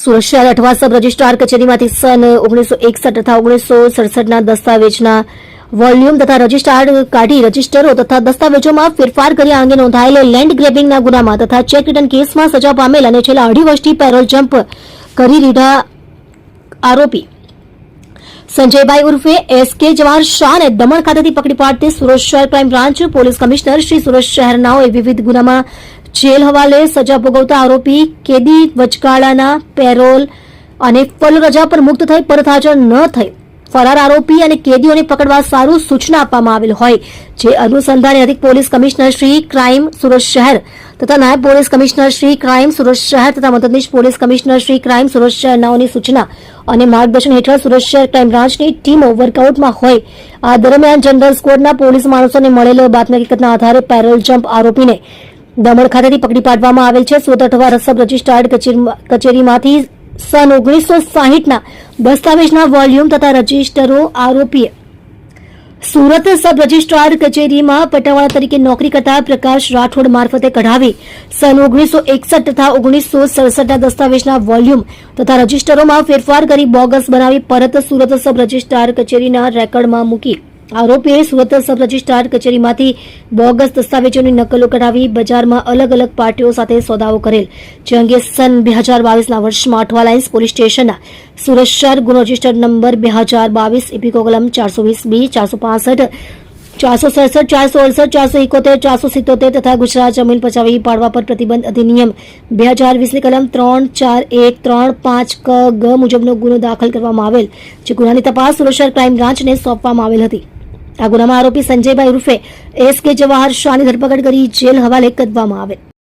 સુરત શહેર Athwa sub registrar કચેરીમાંથી સન 1961 તથા 1967ના દસ્તાવેજના volume તથા રજિસ્ટ્રાર કાઢી રજિસ્ટરો તથા દસ્તાવેજોમાં ફેરફાર કર્યા અંગે નોંધાયેલ લેન્ડ ગ્રેબિંગના ગુનામાં તથા ચેક રિટર્ન કેસમાં સજા પામેલ અને છેલ્લા 2.5 વર્ષથી પેરોલ જમ્પ કરી રીઢા આરોપી સંજયભાઈ ઉર્ફે એસકે જવાહર શાહને દમણ ખાતેથી પકડી પાડતી સુરત શહેર crime branch police commissioner Shri Surat શહેરનાઓએ વિવિધ ગુનામાં જેલ હવાલે સજા ભોગવતા આરોપી કેદી વચગાળાના પેરોલ અને ફલ રજા પર મુક્ત થઈ પરત હાજર ન થઈ ફરાર આરોપી અને કેદીઓને પકડવા સારું સૂચના આપવામાં આવેલ હોય જે અનુસંધાને અધિક police commissioner Shri crime Surat શહેર તથા નાયબ police commissioner Shri crime Surat શહેર તથા મદદનીશ police commissioner Shri crime Surat શહેરનાઓની સૂચના અને માર્ગદર્શન હેઠળ સુરત શહેર ક્રાઇમ બ્રાન્ચની ટીમો વર્કઆઉટમાં હોય આ દરમિયાન જનરલ સ્કોડના પોલીસ માણસોને મળેલ બાતમી હકીકતના આધારે પેરોલ જમ્પ આરોપીને દમણ ખાતેથી પકડી પાડવામાં આવેલ છે. સુરત અઠવા સબ રજિસ્ટ્રાર્ડ કચેરીમાંથી સન 1960ના દસ્તાવેજના વોલ્યુમ તથા રજિસ્ટરો આરોપીએ સુરત સબ રજિસ્ટ્રાર કચેરીમાં પટાવાળા તરીકે નોકરી કરતા પ્રકાશ રાઠોડ મારફતે કઢાવી સન 1961 તથા 1967ના દસ્તાવેજના વોલ્યુમ તથા રજિસ્ટરોમાં ફેરફાર કરી બોગસ બનાવી પરત સુરત સબ રજિસ્ટ્રાર કચેરીના રેકર્ડમાં મૂકી આરોપીએ સુરત સબ રજિસ્ટ્રાર કચેરીમાંથી બોગસ દસ્તાવેજોની નકલો કઢાવી બજારમાં અલગ અલગ પાર્ટીઓ સાથે સોદાઓ કરેલ જે અંગે સન 2022ના વર્ષમાં અઠવા લાઇન્સ પોલીસ સ્ટેશનના સુરત શહેર ગુનો રજિસ્ટર નંબર 2022 ઇપિકો કલમ 420B 465 467 468 471 477 તથા ગુજરાત જમીન પચાવી પાડવા પર પ્રતિબંધ અધિનિયમ 2020ની કલમ 34135 ક ગ મુજબનો ગુનો દાખલ કરવામાં આવેલ જે ગુનાની તપાસ સુરત શહેર ક્રાઇમ બ્રાન્ચને સોંપવામાં આવેલ હતી. આ ગુનામાં આરોપી સંજયભાઈ ઉર્ફે એસકે જવાહર શાહની ધરપકડ કરી જેલ હવાલે કરવામાં આવેલ.